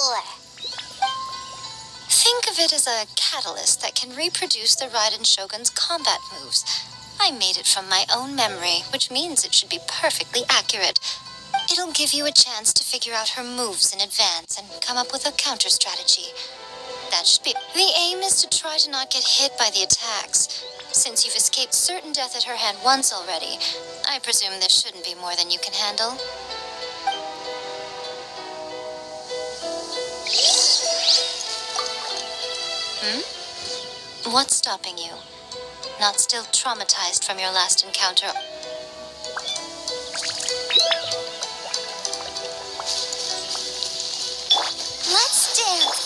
for? Think of it as a catalyst that can reproduce the Raiden Shogun's combat moves. I made it from my own memory, which means it should be perfectly accurate. It'll give you a chance to figure out her moves in advance and come up with a counter strategy. That should be... The aim is to try to not get hit by the attacks. Since you've escaped certain death at her hand once already, I presume this shouldn't be more than you can handle. What's stopping you? Not still traumatized from your last encounter? Let's dance!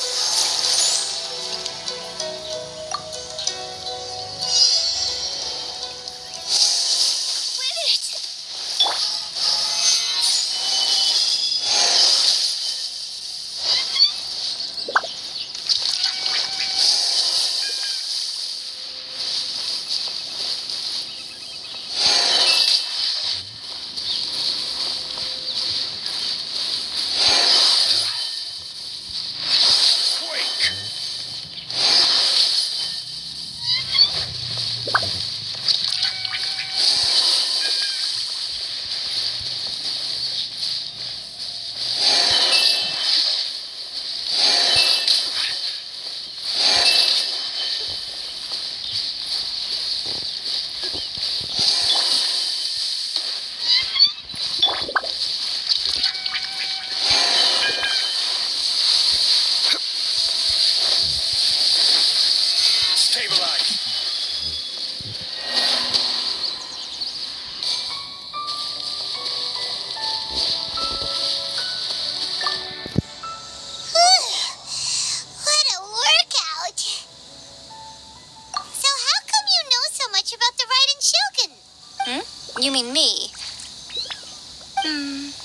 You mean me?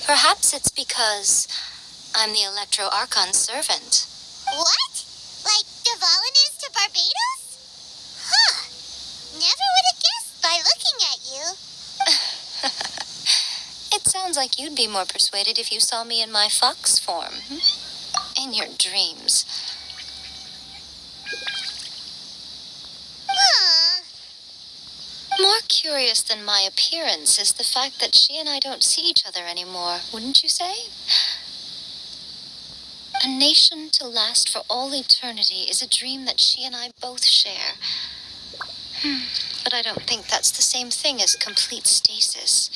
Perhaps it's because I'm the Electro Archon's servant. What? Like Devalin is to Barbados? Huh. Never would have guessed by looking at you. It sounds like you'd be more persuaded if you saw me in my fox form. In your dreams. More curious than my appearance is the fact that she and I don't see each other anymore, wouldn't you say? A nation to last for all eternity is a dream that she and I both share. But I don't think that's the same thing as complete stasis.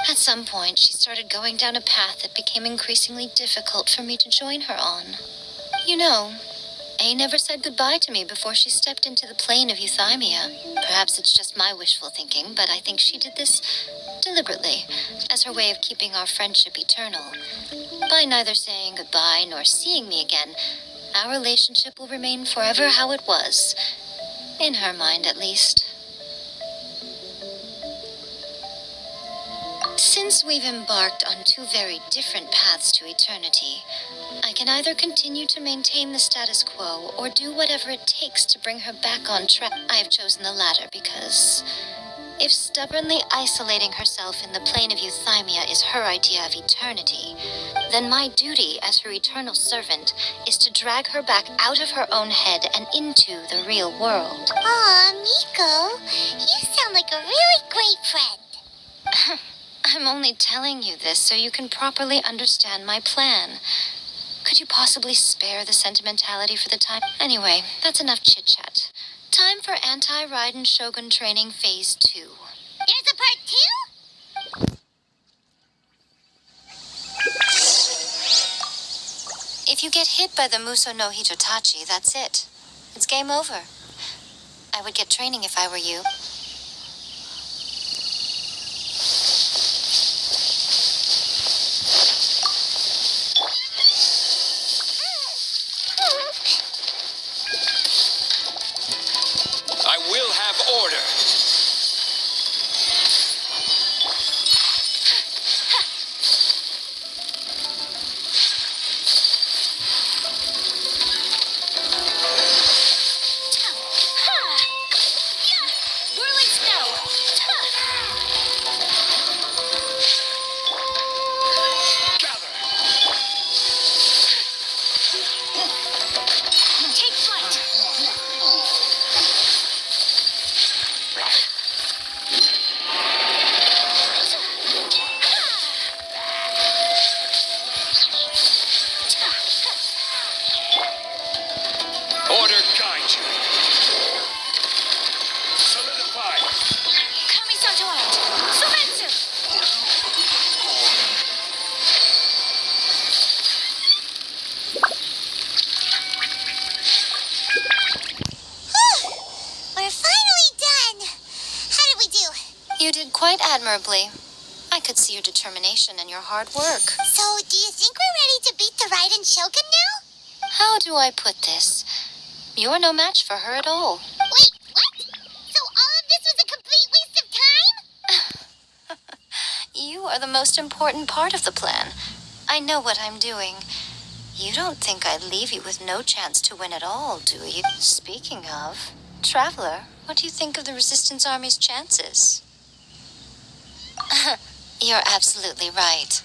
At some point, she started going down a path that became increasingly difficult for me to join her on. You know, A never said goodbye to me before she stepped into the plane of euthymia. Perhaps it's just my wishful thinking, but I think she did this deliberately, as her way of keeping our friendship eternal. By neither saying goodbye nor seeing me again, our relationship will remain forever how it was. In her mind, at least. Since we've embarked on two very different paths to eternity, I can either continue to maintain the status quo or do whatever it takes to bring her back on track. I have chosen the latter because if stubbornly isolating herself in the plane of euthymia is her idea of eternity, then my duty as her eternal servant is to drag her back out of her own head and into the real world. Aw, Miko, you sound like a really great friend. I'm only telling you this so you can properly understand my plan. Could you possibly spare the sentimentality for the time? Anyway, that's enough chit-chat. Time for Anti-Raiden Shogun Training Phase 2. There's a part 2? If you get hit by the Muso no Hitotachi, that's it. It's game over. I would get training if I were you. I will have order. We're Admirably. I could see your determination and your hard work. So, do you think we're ready to beat the Raiden Shogun now? How do I put this? You're no match for her at all. Wait, what? So all of this was a complete waste of time? You are the most important part of the plan. I know what I'm doing. You don't think I'd leave you with no chance to win at all, do you? Speaking of, Traveler, what do you think of the Resistance Army's chances? You're absolutely right.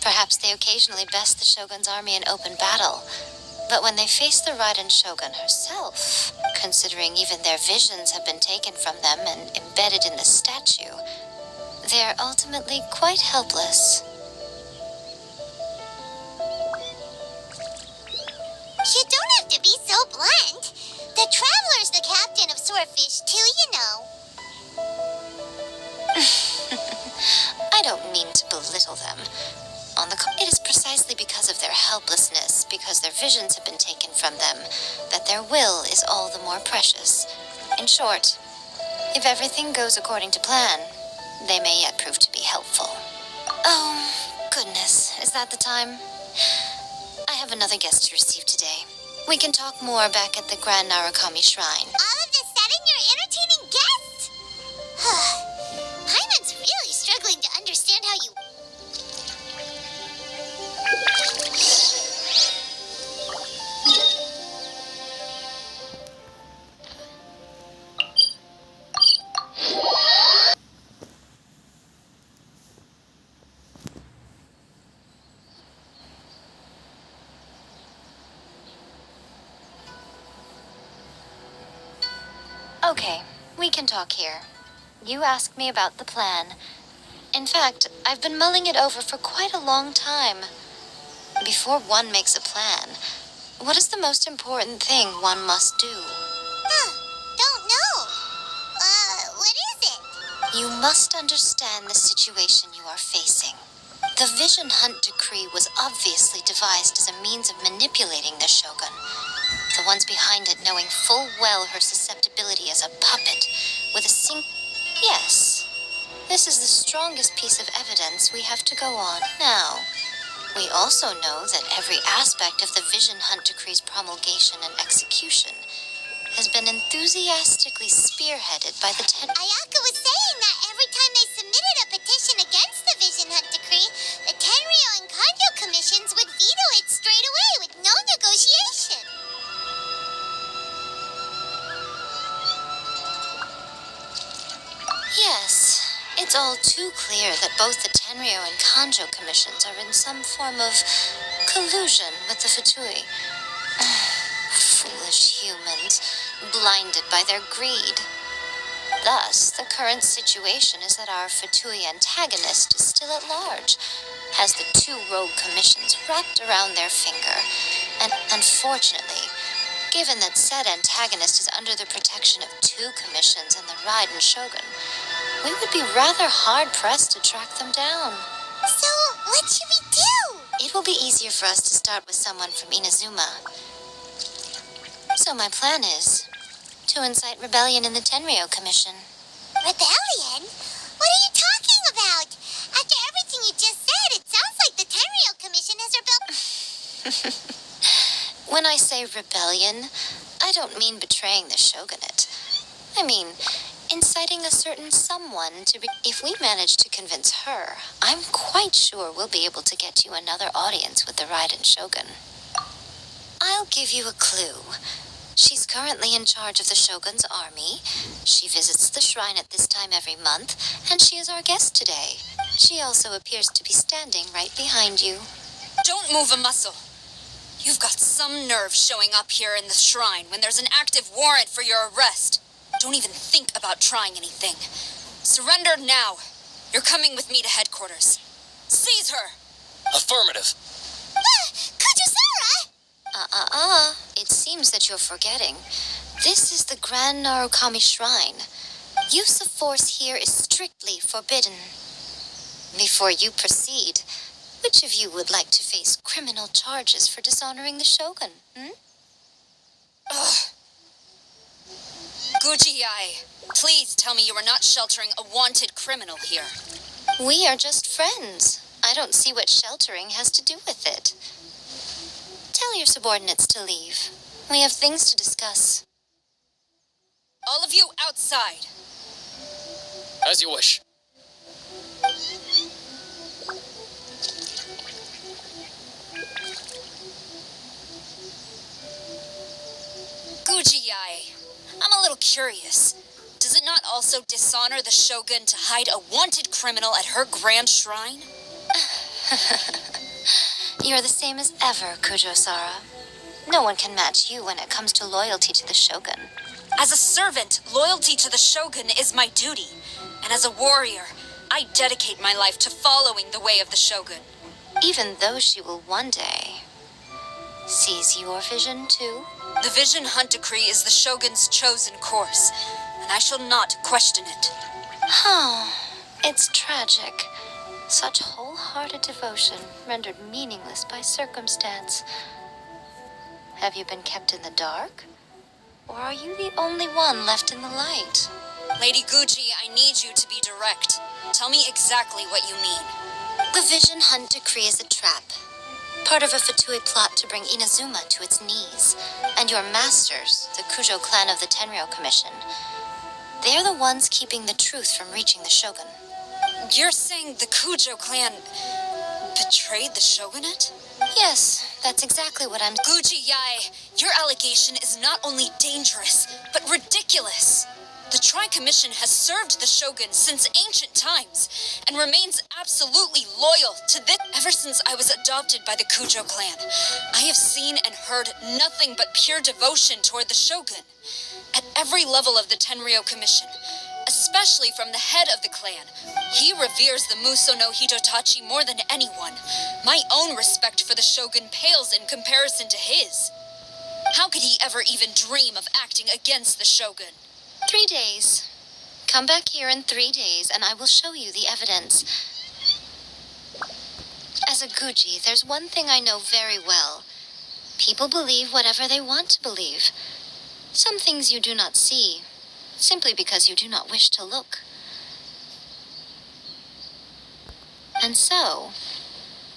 Perhaps they occasionally best the Shogun's army in open battle, but when they face the Raiden Shogun herself, considering even their visions have been taken from them and embedded in the statue, they're ultimately quite helpless. You don't have to be so blunt. The Traveler's the captain of Swordfish too, you know. I don't mean to belittle them. It is precisely because of their helplessness, because their visions have been taken from them, that their will is all the more precious. In short, if everything goes according to plan, they may yet prove to be helpful. Oh, goodness, is that the time? I have another guest to receive today. We can talk more back at the Grand Narukami Shrine. All of this sudden, you're entertaining guests? Hyman's really struggling to understand how you... Okay, we can talk here. You asked me about the plan. In fact, I've been mulling it over for quite a long time. Before one makes a plan, what is the most important thing one must do? Don't know. What is it? You must understand the situation you are facing. The Vision Hunt Decree was obviously devised as a means of manipulating the Shogun. The ones behind it knowing full well her susceptibility as a puppet, with a Yes, this is the strongest piece of evidence we have to go on. Now, we also know that every aspect of the Vision Hunt Decree's promulgation and execution has been enthusiastically spearheaded by the Ayaka was saying that every time they submitted a petition against the Vision Hunt Decree, the Tenryo and Kanjo commissions would veto it straight away with no negotiation. Yes, it's all too clear that both the Tenryo and Kanjo commissions are in some form of collusion with the Fatui. Foolish humans, blinded by their greed. Thus, the current situation is that our Fatui antagonist is still at large, has the two rogue commissions wrapped around their finger, and unfortunately, given that said antagonist is under the protection of two commissions and the Raiden Shogun, we would be rather hard-pressed to track them down. So, what should we do? It will be easier for us to start with someone from Inazuma. So my plan is to incite rebellion in the Tenryo Commission. Rebellion? What are you talking about? After everything you just said, it sounds like the Tenryo Commission has rebelled. When I say rebellion, I don't mean betraying the shogunate. I mean inciting a certain someone to be... If we manage to convince her, I'm quite sure we'll be able to get you another audience with the Raiden Shogun. I'll give you a clue. She's currently in charge of the Shogun's army. She visits the shrine at this time every month, and she is our guest today. She also appears to be standing right behind you. Don't move a muscle. You've got some nerve showing up here in the shrine when there's an active warrant for your arrest. Don't even think about trying anything. Surrender now. You're coming with me to headquarters. Seize her! Affirmative. Kujusara! It seems that you're forgetting. This is the Grand Narukami Shrine. Use of force here is strictly forbidden. Before you proceed, which of you would like to face criminal charges for dishonoring the Shogun, Ugh. Gujiai, Please tell me you are not sheltering a wanted criminal here. We are just friends. I don't see what sheltering has to do with it. Tell your subordinates to leave. We have things to discuss. All of you outside. As you wish. Gujiyai, I'm a little curious. Does it not also dishonor the Shogun to hide a wanted criminal at her grand shrine? You're the same as ever, Kujo-Sara. No one can match you when it comes to loyalty to the Shogun. As a servant, loyalty to the Shogun is my duty. And as a warrior, I dedicate my life to following the way of the Shogun. Even though she will one day seize your vision too. The Vision Hunt Decree is the Shogun's chosen course, and I shall not question it. Oh, it's tragic. Such wholehearted devotion rendered meaningless by circumstance. Have you been kept in the dark? Or are you the only one left in the light? Lady Guji, I need you to be direct. Tell me exactly what you mean. The Vision Hunt Decree is a trap. Part of a Fatui plot to bring Inazuma to its knees. And your masters, the Kujo clan of the Tenryou Commission, they are the ones keeping the truth from reaching the Shogun. You're saying the Kujo clan betrayed the Shogunate? Yes, that's exactly what I'm... Guji Yai, your allegation is not only dangerous, but ridiculous. The Tri-Commission has served the Shogun since ancient times, and remains absolutely loyal to this. Ever since I was adopted by the Kujo clan, I have seen and heard nothing but pure devotion toward the Shogun. At every level of the Tenryou Commission, especially from the head of the clan, he reveres the Muso no Hitotachi more than anyone. My own respect for the Shogun pales in comparison to his. How could he ever even dream of acting against the Shogun? 3 days. Come back here in 3 days, and I will show you the evidence. As a Guji, there's one thing I know very well. People believe whatever they want to believe. Some things you do not see, simply because you do not wish to look. And so,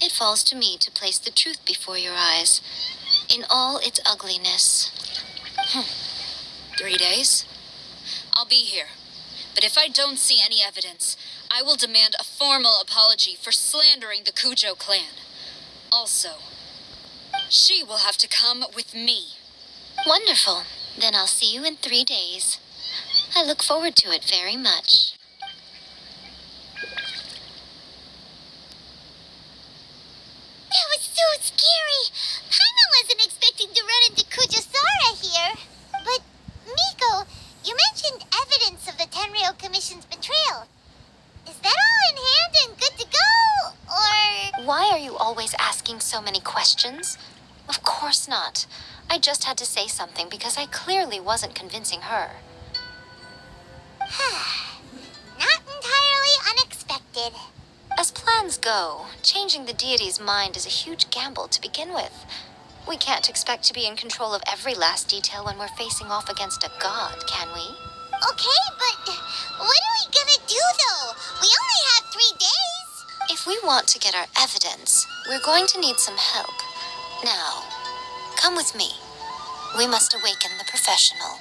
it falls to me to place the truth before your eyes, in all its ugliness. 3 days? I'll be here. But if I don't see any evidence, I will demand a formal apology for slandering the Kujo clan. Also, she will have to come with me. Wonderful. Then I'll see you in 3 days. I look forward to it very much. That was so scary. Paimon wasn't expecting to run into Kujo-Sara here. But, Miko, you mentioned evidence of the Tenryou Commission's betrayal. Is that all in hand and good to go, or... Why are you always asking so many questions? Of course not. I just had to say something because I clearly wasn't convincing her. Not entirely unexpected. As plans go, changing the deity's mind is a huge gamble to begin with. We can't expect to be in control of every last detail when we're facing off against a god, can we? Okay, but what are we gonna do, though? We only have 3 days. If we want to get our evidence, we're going to need some help. Now, come with me. We must awaken the professional.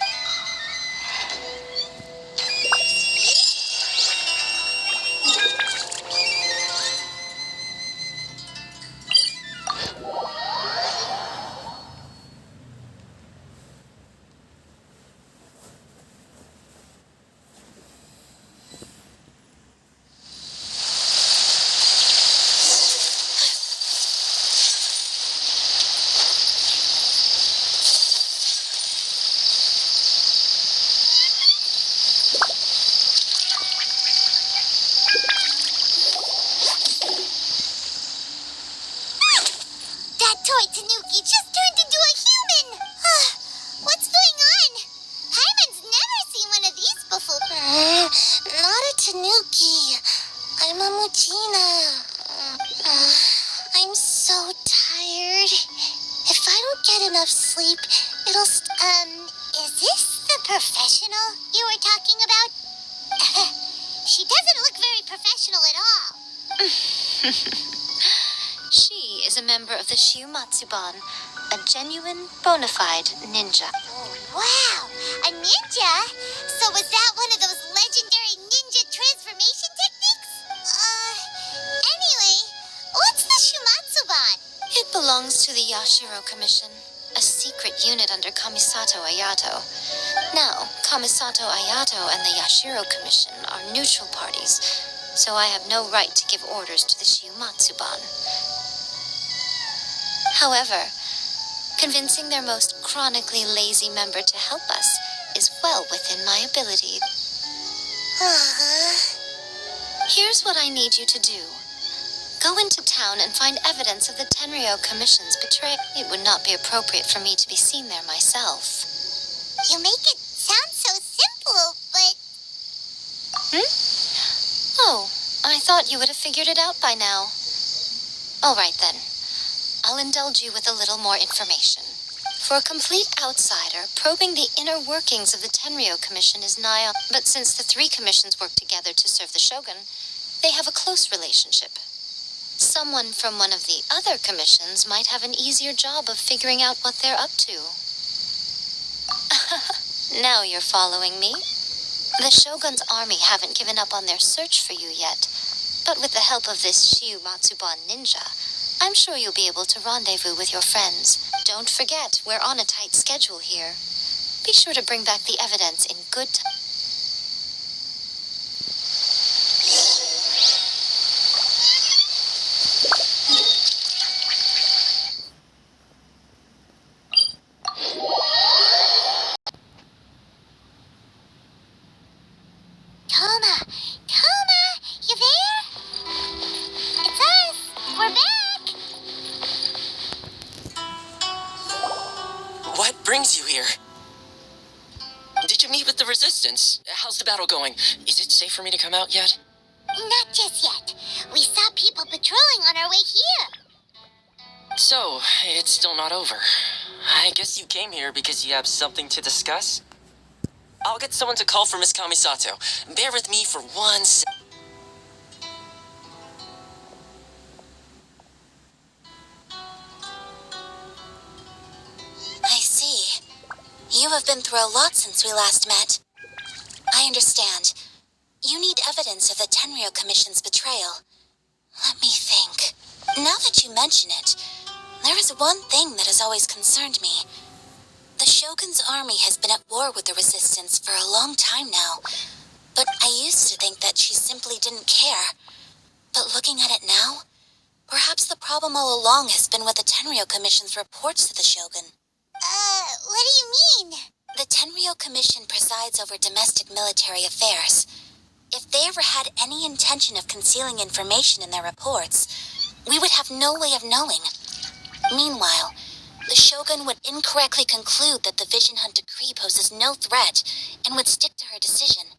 That toy Tanuki just turned into a human! What's going on? Paimon's never seen one of these before. Not a Tanuki. I'm a Muchina. I'm so tired. If I don't get enough sleep, it'll is this the Professional, you were talking about? She doesn't look very professional at all. She is a member of the Shiumatsuban, a genuine, bona fide ninja. Oh, wow, a ninja? So was that one of those legendary ninja transformation techniques? Anyway, what's the Shumatsuban? It belongs to the Yashiro Commission, a secret unit under Kamisato Ayato. Now, Kamisato Ayato and the Yashiro Commission are neutral parties, so I have no right to give orders to the Shiumatsuban. However, convincing their most chronically lazy member to help us is well within my ability. Here's what I need you to do. Go into town and find evidence of the Tenryou Commission's betrayal. It would not be appropriate for me to be seen there myself. You make it sound so simple, but... Oh, I thought you would have figured it out by now. All right then. I'll indulge you with a little more information. For a complete outsider, probing the inner workings of the Tenryou Commission is nigh on. But since the three commissions work together to serve the Shogun, they have a close relationship. Someone from one of the other commissions might have an easier job of figuring out what they're up to. Now you're following me. The Shogun's army haven't given up on their search for you yet, but with the help of this Shiumatsuban ninja, I'm sure you'll be able to rendezvous with your friends. Don't forget, we're on a tight schedule here. Be sure to bring back the evidence in good time. Toma, you there? It's us. We're back. What brings you here? Did you meet with the Resistance? How's the battle going? Is it safe for me to come out yet? Not just yet. We saw people patrolling on our way here. So, it's still not over. I guess you came here because you have something to discuss? I'll get someone to call for Miss Kamisato. Bear with me for 1 sec. I see. You have been through a lot since we last met. I understand. You need evidence of the Tenryou Commission's betrayal. Let me think. Now that you mention it, there is one thing that has always concerned me. The Shogun's army has been at war with the Resistance for a long time now, but I used to think that she simply didn't care. But looking at it now, perhaps the problem all along has been with the Tenryou Commission's reports to the Shogun. What do you mean? The Tenryou Commission presides over domestic military affairs. If they ever had any intention of concealing information in their reports, we would have no way of knowing. Meanwhile, the Shogun would incorrectly conclude that the Vision Hunt decree poses no threat and would stick to her decision.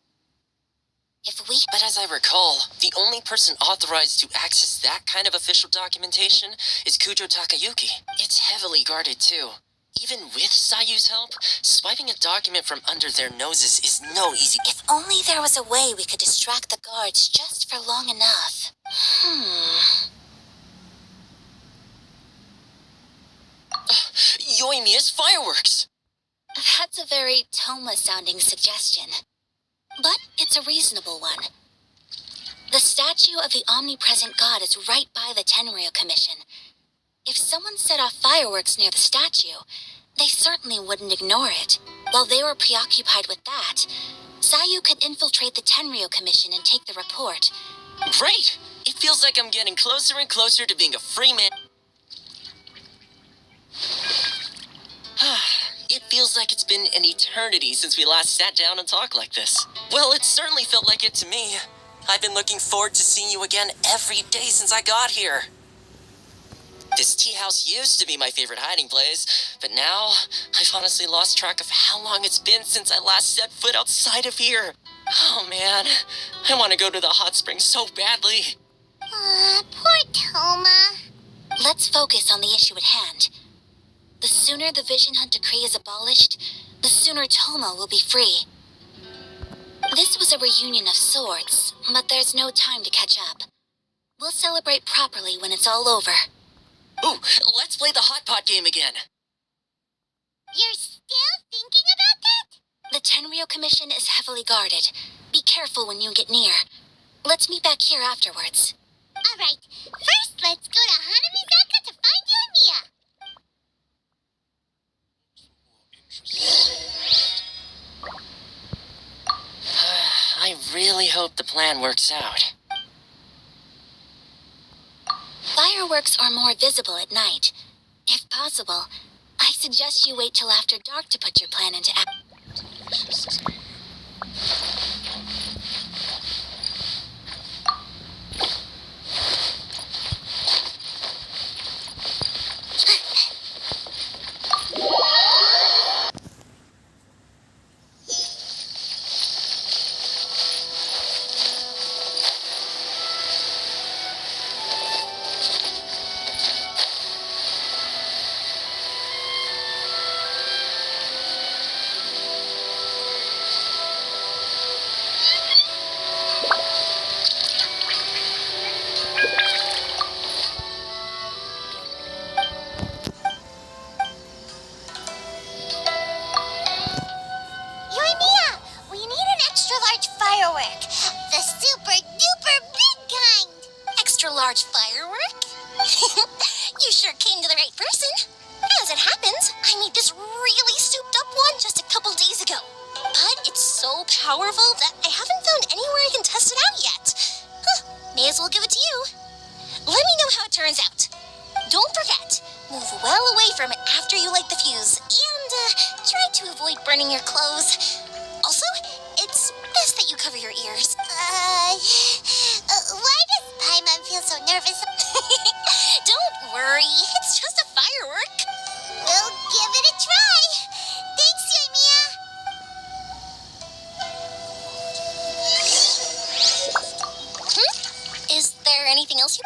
But as I recall, the only person authorized to access that kind of official documentation is Kujo Takayuki. It's heavily guarded too. Even with Sayu's help, swiping a document from under their noses is no easy... If only there was a way we could distract the guards just for long enough. Yoimiya's fireworks! That's a very Toma-sounding suggestion. But it's a reasonable one. The statue of the omnipresent god is right by the Tenryou Commission. If someone set off fireworks near the statue, they certainly wouldn't ignore it. While they were preoccupied with that, Sayu could infiltrate the Tenryou Commission and take the report. Great! It feels like I'm getting closer and closer to being a free man. It feels like it's been an eternity since we last sat down and talked like this. Well, it certainly felt like it to me. I've been looking forward to seeing you again every day since I got here. This tea house used to be my favorite hiding place, but now I've honestly lost track of how long it's been since I last set foot outside of here. Oh man, I want to go to the hot springs so badly. Poor Toma. Let's focus on the issue at hand. The sooner the Vision Hunt decree is abolished, the sooner Toma will be free. This was a reunion of sorts, but there's no time to catch up. We'll celebrate properly when it's all over. Ooh, let's play the hot pot game again. You're still thinking about that? The Tenryo Commission is heavily guarded. Be careful when you get near. Let's meet back here afterwards. All right. First, let's go to Hanamizaka to find you and Mia. I really hope the plan works out. Fireworks are more visible at night. If possible, I suggest you wait till after dark to put your plan into action. Large firework? You sure came to the right person. As it happens, I made this really souped up one just a couple days ago. But it's so powerful that I haven't found anywhere I can test it out yet. May as well give it to you. Let me know how it turns out. Don't forget, move well away from it after you light the fuse, and try to avoid burning your clothes. Also, it's best that you cover your ears. Why does Paimon feel so nervous? Don't worry, it's just a firework. We'll give it a try. Thanks, Yoimiya. Is there anything else you...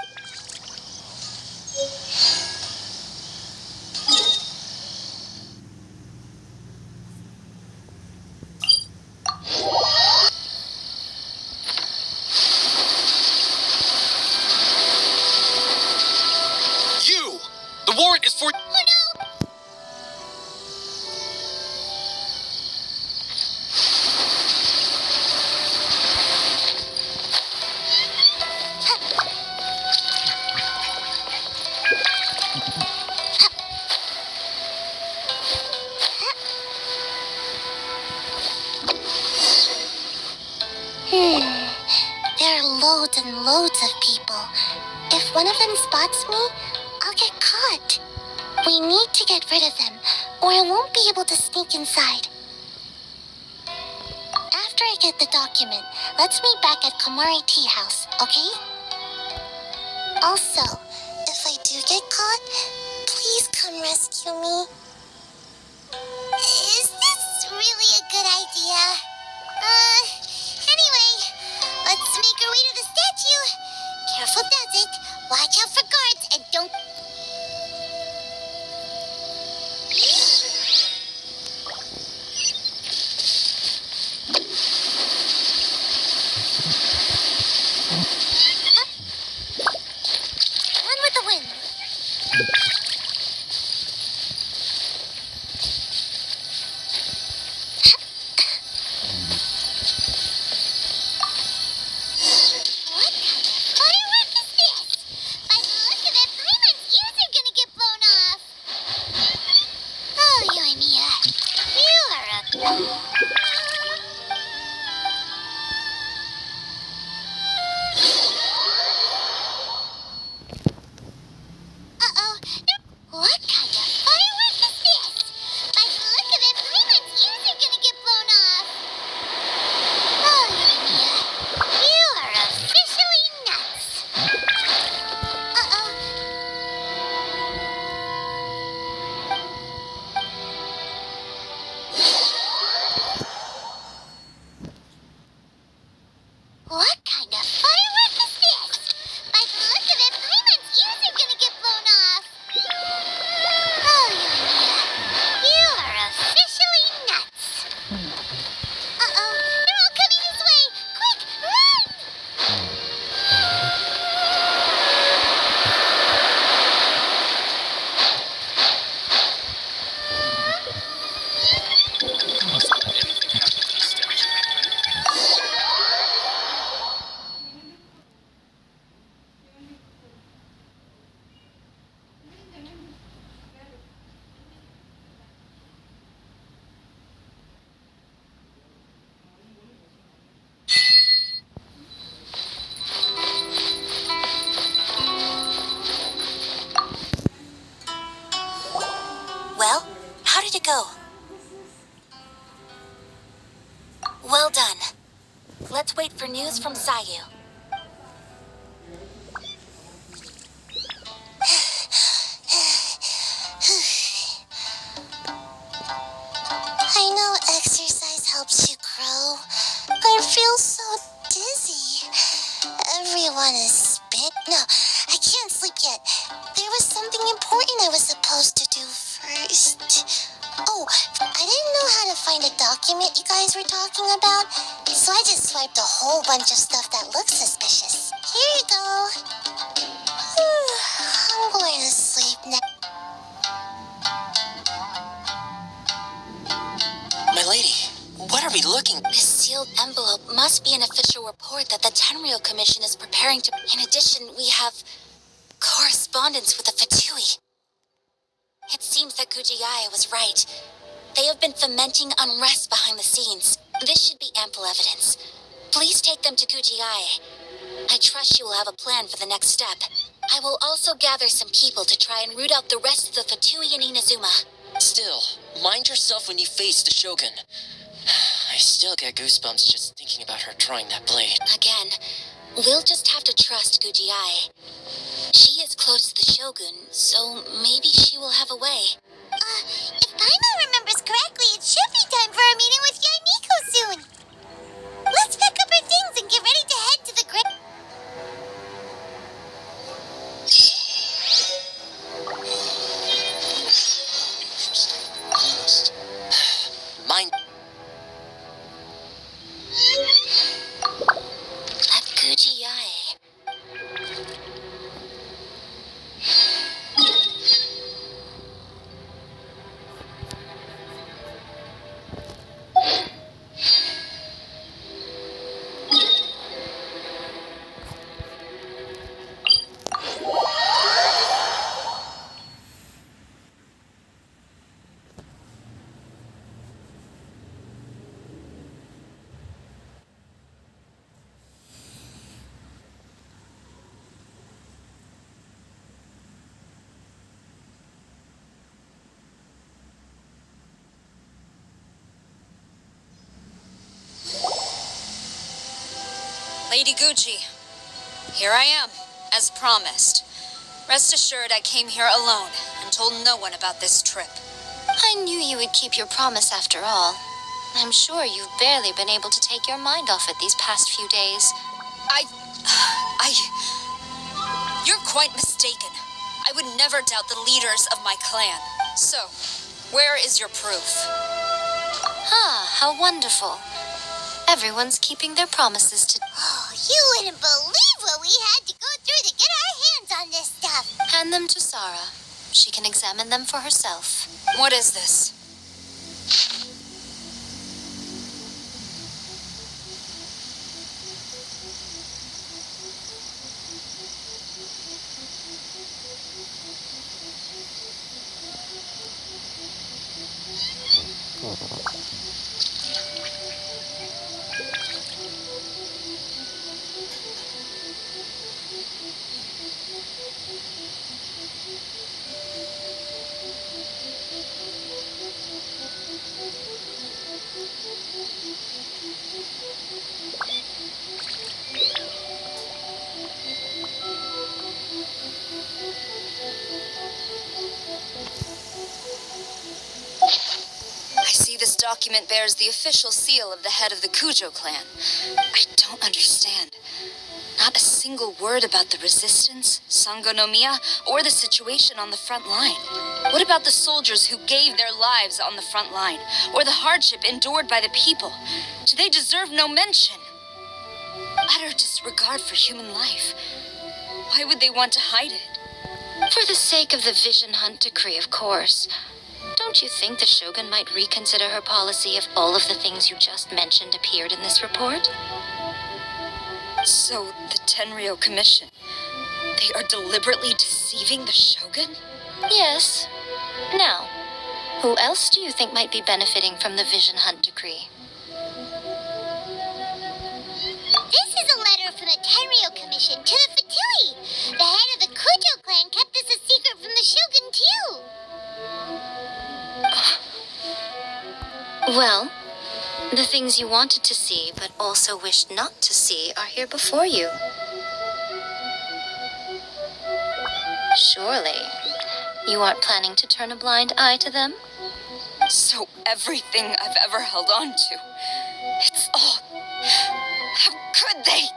The warrant is for... Oh no! There are loads and loads of people. If one of them spots me, I'll get caught. We need to get rid of them, or I won't be able to sneak inside. After I get the document, let's meet back at Komari Tea House, okay? Also, if I do get caught, please come rescue me. Is this really a good idea? Anyway, let's make our way to the statue. Careful does it. Watch out for guards and don't... Run with the wind. What kind of firework is this? By the look of it, Paimon's ears are gonna get blown off. Oh, Yoimiya, you are a... Uh-oh, they're to go. Well done. Let's wait for news from Sayu. I know exercise helps you grow, but I feel so dizzy. Everyone is spit. No, I can't sleep yet. There was something important I was supposed to do first. Oh, I didn't know how to find a document you guys were talking about, so I just swiped a whole bunch of stuff that looks suspicious. Here you go. I'm going to sleep now. My lady, what are we looking? This sealed envelope must be an official report that the Tenryou Commission is preparing to... In addition, we have correspondence with the Fatui. It seems that Kujiaya was right. They have been fomenting unrest behind the scenes. This should be ample evidence. Please take them to Kujiaya. I trust you will have a plan for the next step. I will also gather some people to try and root out the rest of the Fatui in Inazuma. Still, mind yourself when you face the Shogun. I still get goosebumps just thinking about her drawing that blade. Again, we'll just have to trust Kujiai. She is close to the Shogun, so maybe she will have a way. If Paimon remembers correctly, it should be time for a meeting with Yaimiko soon. Let's pack up our things and get ready to head to the great... Mind. At Kujiai. Lady Gucci, here I am, as promised. Rest assured I came here alone and told no one about this trip. I knew you would keep your promise after all. I'm sure you've barely been able to take your mind off it these past few days. You're quite mistaken. I would never doubt the leaders of my clan. So, where is your proof? Ah, how wonderful. Everyone's keeping their promises to... Oh, you wouldn't believe what we had to go through to get our hands on this stuff. Hand them to Sarah. She can examine them for herself. What is this? This document bears the official seal of the head of the Kujo clan. I don't understand. Not a single word about the resistance, Sangonomiya, or the situation on the front line. What about the soldiers who gave their lives on the front line, or the hardship endured by the people? Do they deserve no mention? Utter disregard for human life. Why would they want to hide it? For the sake of the Vision Hunt decree, of course. Don't you think the Shogun might reconsider her policy if all of the things you just mentioned appeared in this report? So, the Tenryou Commission, they are deliberately deceiving the Shogun? Yes. Now, who else do you think might be benefiting from the Vision Hunt decree? This is a letter from the Tenryou Commission to the Fatui. The head of the Kujo clan kept this a secret from the Shogun, too. Well, the things you wanted to see but also wished not to see are here before you. Surely, you aren't planning to turn a blind eye to them? So everything I've ever held on to, it's all... How could they?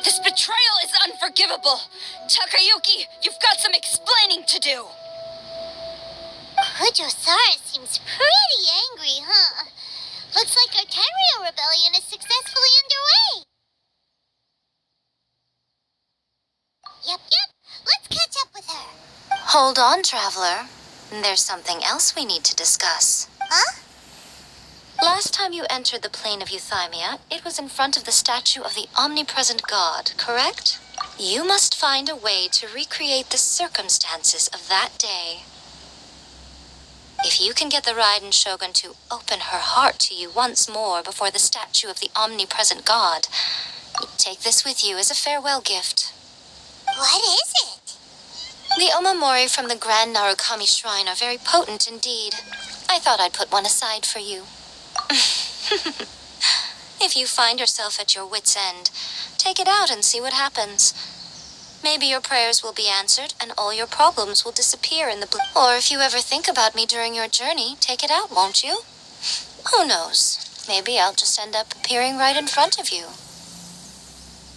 This betrayal is unforgivable. Takayuki, you've got some explaining to do. Kujosara seems pretty angry, huh? Looks like our Tenryo rebellion is successfully underway. Yep. Let's catch up with her. Hold on, Traveler. There's something else we need to discuss. Huh? Last time you entered the plane of Euthymia, it was in front of the statue of the omnipresent god, correct? You must find a way to recreate the circumstances of that day. If you can get the Raiden Shogun to open her heart to you once more before the statue of the omnipresent god, take this with you as a farewell gift. What is it? The Omamori from the Grand Narukami Shrine are very potent indeed. I thought I'd put one aside for you. If you find yourself at your wit's end, take it out and see what happens. Maybe your prayers will be answered and all your problems will disappear in the blue. Or if you ever think about me during your journey, take it out, won't you? Who knows? Maybe I'll just end up appearing right in front of you.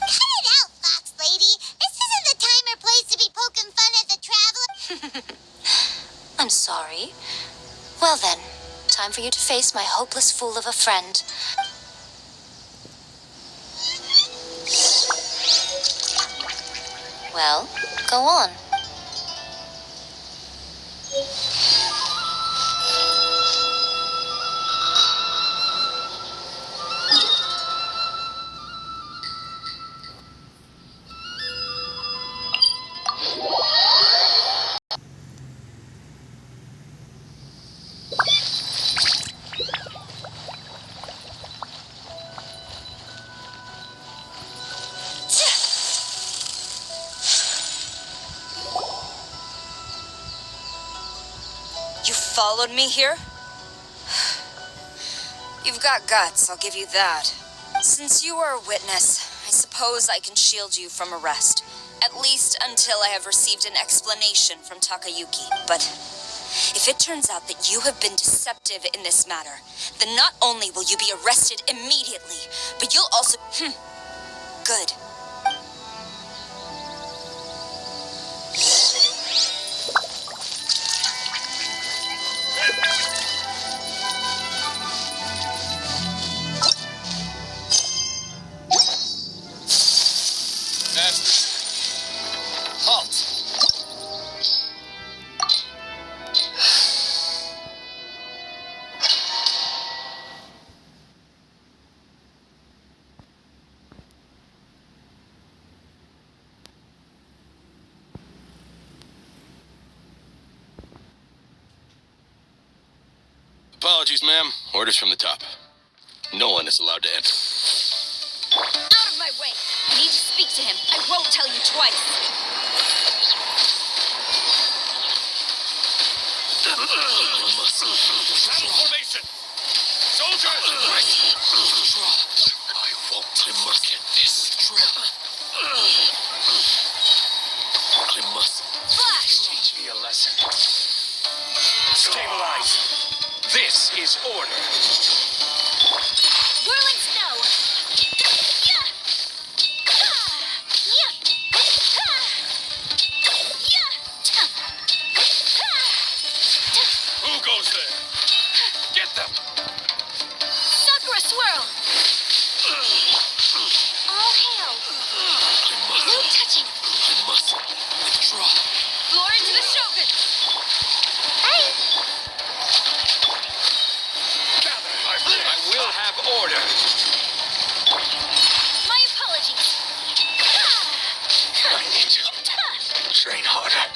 Cut it out, Fox Lady. This isn't the time or place to be poking fun at the traveler. I'm sorry. Well then, time for you to face my hopeless fool of a friend. Well, go on. You followed me here? You've got guts, I'll give you that. Since you are a witness, I suppose I can shield you from arrest. At least until I have received an explanation from Takayuki. But if it turns out that you have been deceptive in this matter, then not only will you be arrested immediately, but you'll also... Good. Halt! Apologies, ma'am. Orders from the top. No one is allowed to enter. Out of my way! I need to speak to him. I won't tell you twice. Battle formation! Soldiers! I won't look at this. I must Flash! teach me a lesson. Stabilize. This is order. Whirling snow! Who goes there? Get them! Sakura swirl! All hail! No touching! I must withdraw. Glory to the Shogun! I will have order. My apologies! I need to train harder.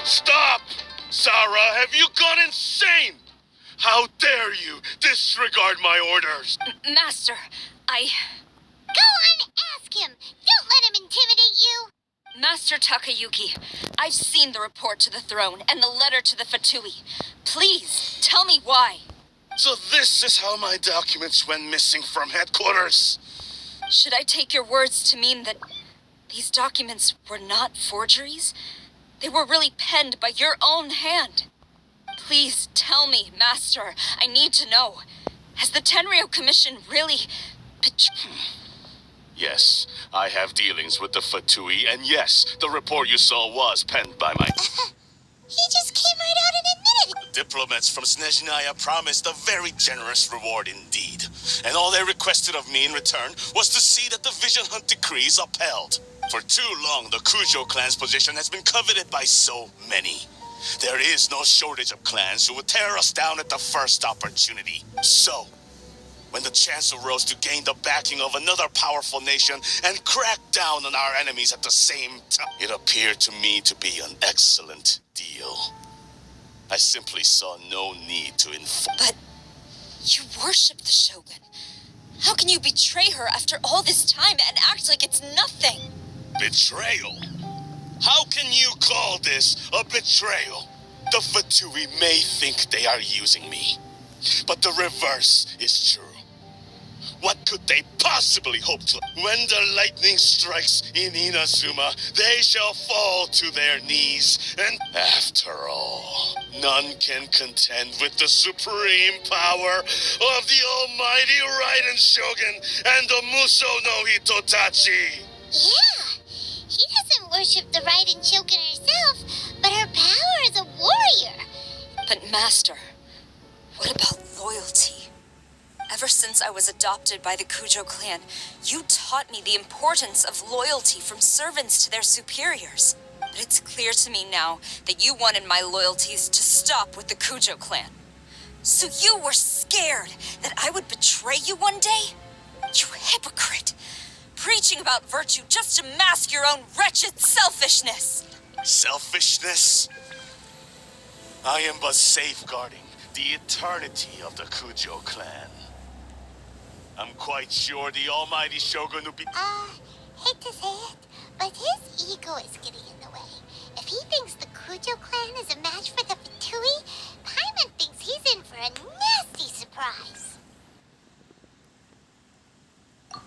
Stop! Sarah, have you gone insane? How dare you disregard my orders? Master, I... Go on, ask him. Don't let him intimidate you. Master Takayuki, I've seen the report to the throne and the letter to the Fatui. Please, tell me why. So this is how my documents went missing from headquarters. Should I take your words to mean that these documents were not forgeries? They were really penned by your own hand. Please tell me, Master. I need to know. Has the Tenryo Commission really... Yes, I have dealings with the Fatui, and yes, the report you saw was penned by my... He just came right out and admitted it. Diplomats from Snezhnaya promised a very generous reward indeed. And all they requested of me in return was to see that the Vision Hunt decree is upheld. For too long, the Kujo clan's position has been coveted by so many. There is no shortage of clans who would tear us down at the first opportunity. So, when the chance arose to gain the backing of another powerful nation and crack down on our enemies at the same time, it appeared to me to be an excellent deal. I simply saw no need to inform. But you worship the Shogun. How can you betray her after all this time and act like it's nothing? Betrayal? How can you call this a betrayal? The Fatui may think they are using me, but the reverse is true. What could they possibly hope to? When the lightning strikes in Inazuma, they shall fall to their knees. And after all, none can contend with the supreme power of the almighty Raiden Shogun and the Muso no Hitotachi. Yeah, he doesn't worship the Raiden Shogun herself, but her power as a warrior. But Master, what about loyalty? Ever since I was adopted by the Kujo clan, you taught me the importance of loyalty from servants to their superiors. But it's clear to me now that you wanted my loyalties to stop with the Kujo clan. So you were scared that I would betray you one day? You hypocrite! Preaching about virtue just to mask your own wretched selfishness! Selfishness? I am but safeguarding the eternity of the Kujo clan. I'm quite sure the almighty Shogun will be... Hate to say it, but his ego is getting in the way. If he thinks the Kujo clan is a match for the Fatui, Paimon thinks he's in for a nasty surprise.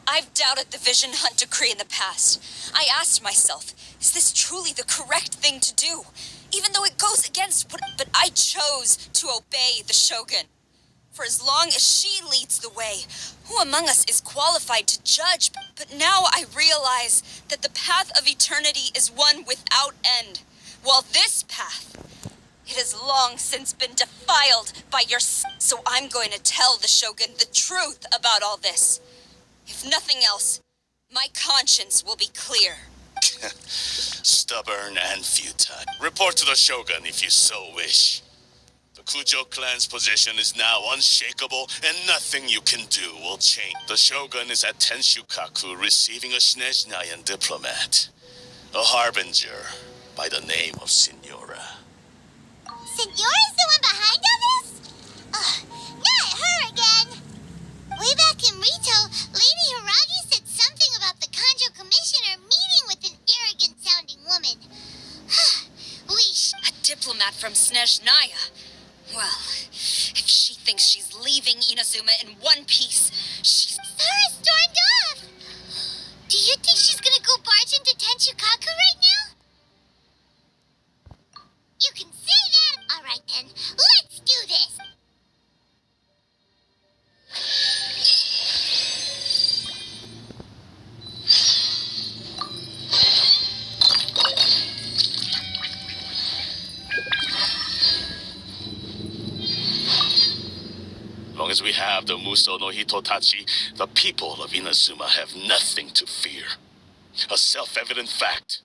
I've doubted the Vision Hunt decree in the past. I asked myself, is this truly the correct thing to do? Even though it goes against what... But I chose to obey the Shogun. For as long as she leads the way, who among us is qualified to judge? But now I realize that the path of eternity is one without end, while this path, it has long since been defiled by your... So I'm going to tell the Shogun the truth about all this. If nothing else, my conscience will be clear. Stubborn and futile. Report to the Shogun if you so wish. The Kujo clan's position is now unshakable, and nothing you can do will change. The Shogun is at Tenshukaku receiving a Snezhnayan diplomat. A harbinger by the name of Signora. Signora's the one behind all this? Ugh, not her again. Way back in Rito, Lady Hiragi said something about the Kanjo Commissioner meeting with an arrogant-sounding woman. A diplomat from Snezhnaya. Well, if she thinks she's leaving Inazuma in one piece, she's... Sara stormed off! Do you think she's gonna go barge into Tenshukaku right now? You can say that! Alright then, let's do this! As long as we have the Muso no Hitotachi, the people of Inazuma have nothing to fear. A self-evident fact.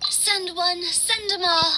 Send one, send 'em all.